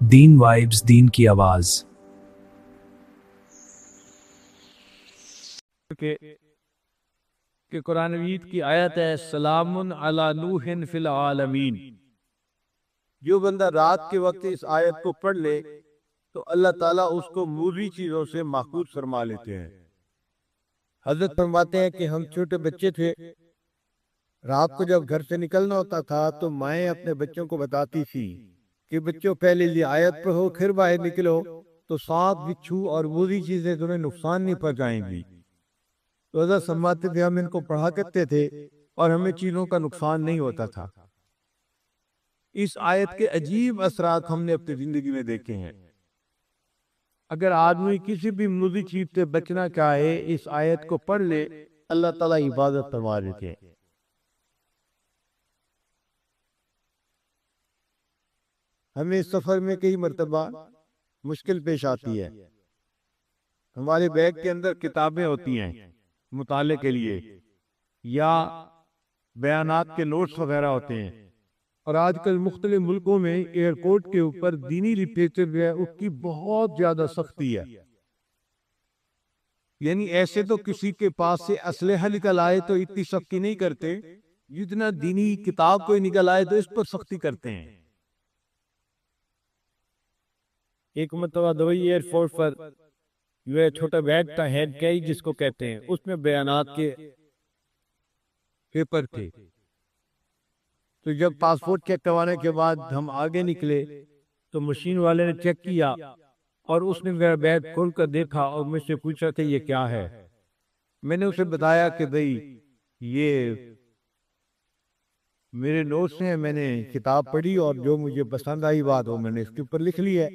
دین vibes, دین کی آواز۔ کہ قرآن مجید کی آیت ہے سلام علی نوح فی العالمین۔ جو بندہ رات کے وقت اس آیت کو پڑھ لے تو اللہ تعالیٰ اس کو موذی چیزوں سے محفوظ فرما لیتے ہیں۔ حضرت فرماتے ہیں کہ ہم چھوٹے بچے تھے، رات کو جب گھر سے نکلنا ہوتا تھا تو مائیں اپنے بچوں کو بتاتی تھی کہ بچوں پہلے یہ آیت پڑھو پھر باہر نکلو تو سانپ بچھو اور موذی چیزیں تمہیں نقصان نہیں پہنچائیں گی۔ تو حضرت فرماتے تھے ہم ان کو پڑھا کرتے تھے اور ہمیں چیزوں کا نقصان نہیں ہوتا تھا۔ اس آیت کے عجیب اثرات ہم نے اپنی زندگی میں دیکھے ہیں۔ اگر آدمی کسی بھی موذی چیز سے بچنا چاہے اس آیت کو پڑھ لے، اللہ تعالیٰ حفاظت فرما دیتے ہیں۔ ہمیں اس سفر میں کئی مرتبہ مشکل پیش آتی ہے۔ ہمارے بیگ کے اندر کتابیں ہوتی ہیں مطالعے کے لیے یا بیانات کے نوٹس وغیرہ ہوتے ہیں، اور آج کل مختلف ملکوں میں ایئرپورٹ کے اوپر دینی لٹریچر جو ہے اس کی بہت زیادہ سختی ہے۔ یعنی ایسے تو کسی کے پاس سے اسلحہ نکل آئے تو اتنی سختی نہیں کرتے، جتنا دینی کتاب کوئی نکل آئے تو اس پر سختی کرتے ہیں۔ ایک مرتبہ دبئی ایئرپورٹ پر یہ چھوٹا بیگ تھا، ہینڈ کیری جس کو کہتے ہیں، اس میں بیانات کے پیپر تھے۔ تو جب پاسپورٹ چیک کروانے کے بعد ہم آگے نکلے تو مشین والے نے چیک کیا اور اس نے میرا بیگ کھول کر دیکھا اور مجھ سے پوچھا کہ یہ کیا ہے۔ میں نے اسے بتایا کہ بھئی یہ میرے نوٹس ہیں، میں نے کتاب پڑھی اور جو مجھے پسند آئی بات وہ میں نے اس کے اوپر لکھ لی ہے۔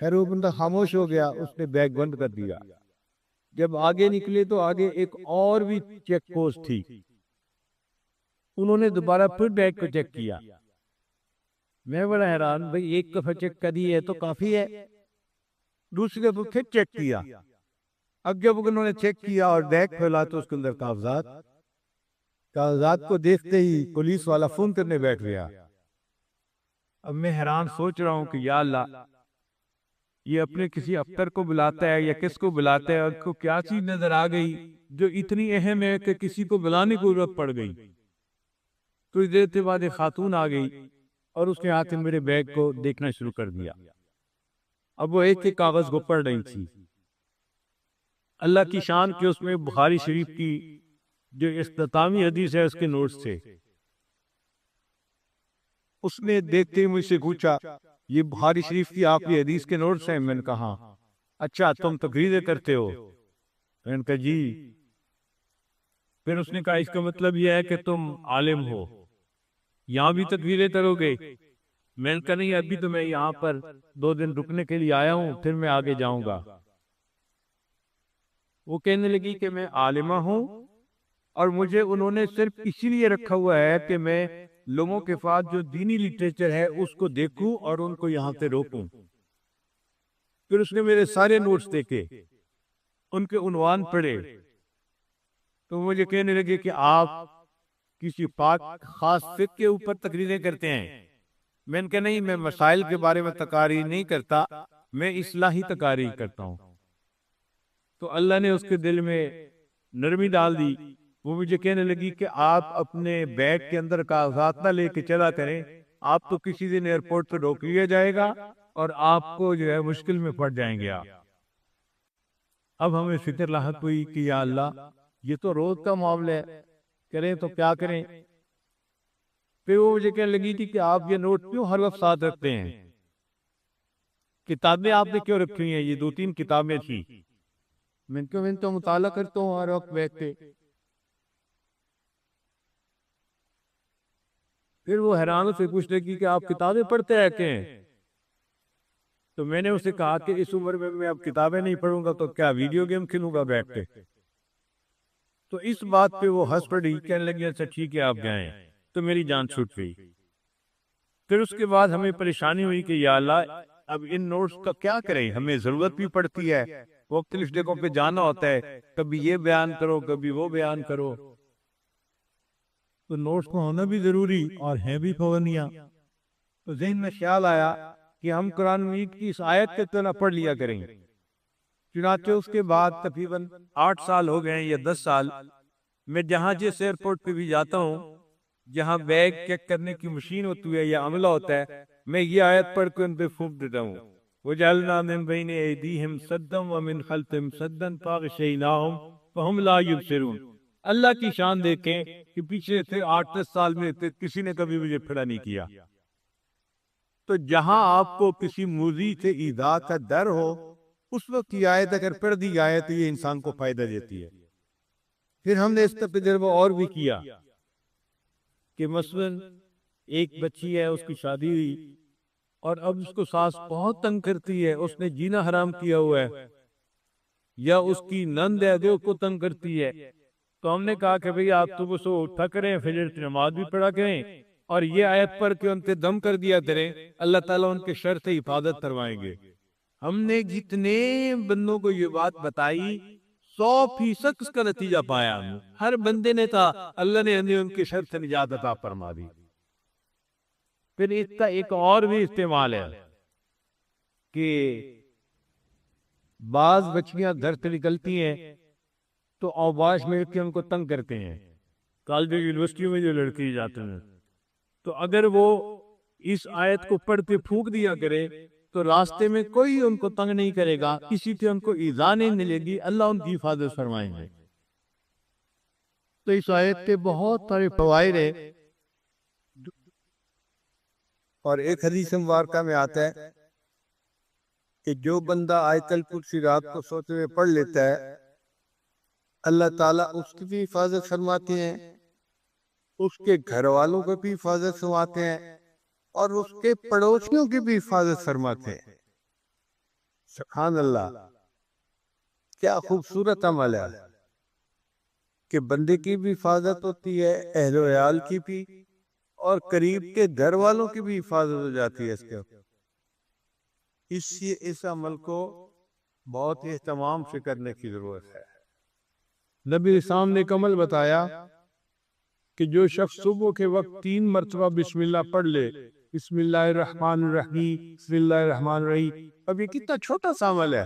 خیر وہ بندہ خاموش ہو گیا، اس نے بیگ بند کر دیا۔ جب آگے نکلے تو آگے ایک اور بھی چیک پوسٹ تھی، انہوں نے دوبارہ پھر بیگ کو چیک کیا۔ میں بڑا حیران، بھئی ایک دفعہ چیک کری ہے تو کافی ہے، دوسری دفعہ پھر چیک کیا۔ اب جب انہوں نے چیک کیا اور بیگ کھولا تو اس کے اندر کاغذات کو دیکھتے ہی پولیس والا فون کرنے بیٹھ گیا۔ اب میں حیران سوچ رہا ہوں کہ یا اللہ، یہ اپنے کسی افسر کو بلاتا ہے یا کس کو بلاتا ہے، اور کو کیا چیز نظر آ گئی جو اتنی اہم ہے کہ کسی کو بلانے کی ضرورت پڑ گئی۔ تو اس دیر کے بعد ایک خاتون آ گئی اور اس کے ہاتھ میں میرے بیگ کو دیکھنا شروع کر دیا۔ اب وہ ایک ایک کاغذ کو پڑھ رہی تھی۔ اللہ کی شان کہ اس میں بخاری شریف کی جو اختتامی حدیث ہے اس کے نوٹس تھے۔ اس نے دیکھتے ہی مجھ سے پوچھا یہ بخاری شریف کی آپ کی حدیث کے نوٹس ہیں؟ میں نے کہا اچھا تم تقریریں کرتے ہو؟ میں نے کہا جی۔ پھر اس نے کہا اس کا مطلب یہ ہے کہ تم عالم ہو، یہاں بھی تقریریں کرو گے؟ میں نے کہا نہیں، ابھی تو میں یہاں پر 2 دن رکنے کے لیے آیا ہوں، پھر میں آگے جاؤں گا۔ وہ کہنے لگی کہ میں عالمہ ہوں اور مجھے انہوں نے صرف اسی لیے رکھا ہوا ہے کہ میں لوگوں کے پاس جو دینی لٹریچر ہے اس کو دیکھوں اور ان کو یہاں سے روکوں۔ پھر اس نے میرے سارے نوٹس دیکھے، ان کے عنوان پڑھے، تو مجھے کہنے لگے کہ آپ کسی پاک خاص فقہ کے اوپر تقریریں کرتے ہیں؟ میں نے کہا نہیں، میں مسائل کے بارے میں تقاریر نہیں کرتا، میں اصلاحی تقاریر کرتا ہوں۔ تو اللہ نے اس کے دل میں نرمی ڈال دی۔ وہ مجھے کہنے لگی کہ آپ اپنے بیگ کے اندر کاغذات نہ لے کے چلا کریں، آپ تو کسی دن ایئرپورٹ پہ روک لیا جائے گا اور آپ کو جو ہے مشکل میں پڑ جائیں گے آپ۔ اب ہمیں فکر لاحق ہوئی کہ یا اللہ، یہ تو روز کا معاملہ ہے، کریں تو کیا کریں؟ پھر وہ مجھے کہنے لگی تھی کہ آپ یہ نوٹ کیوں ہر وقت ساتھ رکھتے ہیں؟ کتابیں آپ نے کیوں رکھی ہیں؟ یہ 2-3 کتابیں تھیں۔ میں تو مطالعہ کرتا ہوں ہر وقت بیٹھ کے۔ پھر وہ حیران سے پوچھ لگی کہ آپ کتابیں پڑھتے رہتے ہیں؟ تو میں نے اسے کہا کہ اس عمر میں اب کتابیں نہیں پڑھوں گا تو کیا ویڈیو گیم کھیلوں گا بیٹھ کے؟ تو اس بات پہ وہ ہنس پڑی، کہنے لگی اچھا ٹھیک ہے آپ جائیں، تو میری جان چھوٹ گئی۔ پھر اس کے بعد ہمیں پریشانی ہوئی کہ یا اللہ، اب ان نوٹس کا کیا کریں؟ ہمیں ضرورت بھی پڑتی ہے، مختلف جگہوں پہ جانا ہوتا ہے، کبھی یہ بیان کرو کبھی وہ بیان کرو، تو نوٹس کو ہونا بھی ضروری اور ہیں بھی پابندیاں۔ تو ذہن میں خیال آیا کہ ہم قرآن مجید کی اس آیت کے طرح پڑھ لیا کریں گے۔ چنانچہ اس کے بعد تقریباً 8 سال ہو گئے یا 10 سال، میں جہاں جس ایئرپورٹ پہ بھی جاتا ہوں، جہاں بیگ چیک کرنے کی مشین ہوتی ہے یا عملہ ہوتا ہے، میں یہ آیت پڑھ کے ان پہ پھونک دیتا ہوں، وَجَعَلْنَا مِن بَيْنِ أَيْدِيهِمْ سَدًّا وَمِنْ خَلْفِهِمْ سَدًّا فَأَغْشَيْنَاهُمْ فَهُمْ لَا يُبْصِرُونَ۔ اللہ کی شان دیکھیں کہ پیچھے سے 8-10 سال میں کسی نے کبھی مجھے کھڑا نہیں کیا۔ تو جہاں آپ کو کسی موذی سے ایذا کا ڈر ہو، اس وقت یہ آیت اگر پڑھ دی جائے تو یہ انسان کو فائدہ دیتی ہے۔ پھر ہم نے اس کا تجربہ اور بھی کیا کہ مثلاً ایک بچی ہے، اس کی شادی ہوئی اور اب اس کو ساس بہت تنگ کرتی ہے، اس نے جینا حرام کیا ہوا ہے، یا اس کی نند ہے جو اس کو تنگ کرتی ہے، تو ہم نے کہا کہ بھئی آپ صبح سے اٹھا کریں، فجر کی نماز بھی پڑھا کریں، اور یہ آیت پڑھ کے ان پہ دم کر دیا کریں، اللہ تعالیٰ ان کے شر سے حفاظت کروائیں گے۔ ہم نے جتنے بندوں کو یہ بات بتائی، 100% اس کا نتیجہ پایا، ہر بندے نے تھا، اللہ نے ہمیں ان کے شر سے نجات عطا فرما دی۔ پھر اس کا ایک اور بھی استعمال ہے کہ بعض بچیاں گھر سے نکلتی ہیں تو اوباش مل کے ان کو تنگ کرتے ہیں، کالج یونیورسٹیوں میں جو لڑکی جاتے ہیں، تو اگر وہ اس آیت کو پڑھ کے پھونک دیا کرے تو راستے میں کوئی ان کو تنگ نہیں کرے گا، کسی سے ان کو ایذا نہیں ملے گی، اللہ ان کی حفاظت فرمائیں گے۔ تو اس آیت کے بہت سارے فوائد ہیں، اور ایک حدیث مبارکہ میں آتا ہے کہ جو بندہ آیت الکرسی رات کو سوتے ہوئے پڑھ لیتا ہے، اللہ تعالیٰ اس کی بھی حفاظت فرماتے ہیں، اس کے گھر والوں کو بھی حفاظت فرماتے ہیں، اور اس کے پڑوسیوں کی بھی حفاظت فرماتے ہیں۔ سبحان اللہ، کیا خوبصورت عمل ہے کہ بندے کی بھی حفاظت ہوتی ہے، اہل و عیال کی بھی، اور قریب کے گھر والوں کی بھی حفاظت ہو جاتی ہے۔ اس عمل کو بہت اہتمام سے کرنے کی ضرورت ہے۔ نبی اسلام نے ایک عمل بتایا کہ جو شخص صبح کے وقت 3 مرتبہ بسم اللہ پڑھ لے، بسم اللہ الرحمن الرحیم، بسم اللہ الرحمن الرحیم، اب یہ کتنا چھوٹا سا عمل ہے،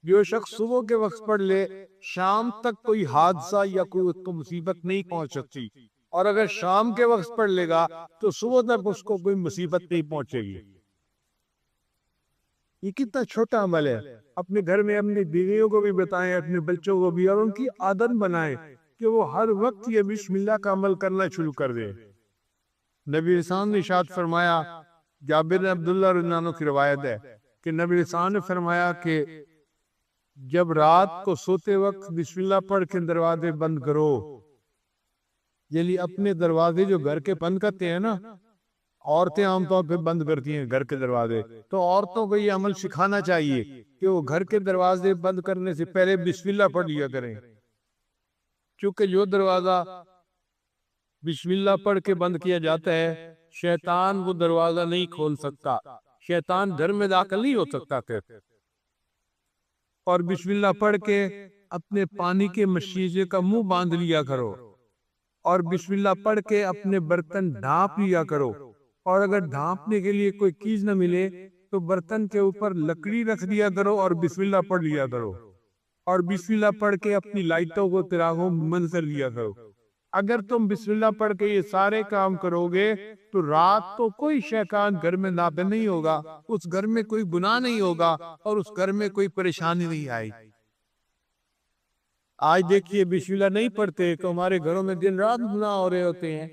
جو شخص صبح کے وقت پڑھ لے، شام تک کوئی حادثہ یا کوئی اس کو مصیبت نہیں پہنچ سکتی، اور اگر شام کے وقت پڑھ لے گا تو صبح تک اس کو کوئی مصیبت نہیں پہنچے گی۔ یہ کتنا چھوٹا عمل ہے، اپنے گھر میں اپنی بیویوں کو بھی بتائیں، اپنے بچوں کو بھی، اور ان کی عادت بنائیں کہ وہ ہر وقت یہ بسم اللہ کا عمل کرنا شروع کر دیں۔ نبی اسلام نے ارشاد فرمایا، جابر بن عبداللہ رضی اللہ عنہ کی روایت ہے کہ نبی اسلام نے فرمایا کہ جب رات کو سوتے وقت بسم اللہ پڑھ کے دروازے بند کرو، یعنی اپنے دروازے جو گھر کے بند کرتے ہیں نا، عورتیں عام طور پہ بند کرتی ہیں گھر کے دروازے، تو عورتوں کو یہ عمل سکھانا چاہیے کہ وہ گھر کے دروازے بند کرنے سے پہلے بسم اللہ پڑھ لیا کریں، چونکہ جو دروازہ بسم اللہ پڑھ کے بند کیا جاتا ہے، شیطان وہ دروازہ نہیں کھول سکتا، شیطان گھر میں داخل نہیں ہو سکتا پھر۔ اور بسم اللہ پڑھ کے اپنے پانی کے مشیزے کا منہ باندھ لیا کرو، اور بسم اللہ پڑھ کے اپنے برتن ڈھانپ لیا کرو، اور اگر ڈھانپنے کے لیے کوئی چیز نہ ملے تو برتن کے اوپر لکڑی رکھ دیا کرو اور بسم اللہ پڑھ لیا کرو، اور بسم اللہ پڑھ کے اپنی لائٹوں کو چراغوں بند کر لیا کرو۔ اگر تم بسم اللہ پڑھ کے یہ سارے کام کرو گے تو رات کو کوئی شیطان گھر میں داخل نہیں ہوگا، اس گھر میں کوئی گناہ نہیں ہوگا، اور اس گھر میں کوئی پریشانی نہیں آئی۔ آج دیکھیے بسم اللہ نہیں پڑھتے تو ہمارے گھروں میں دن رات گناہ ہو رہے ہوتے ہیں۔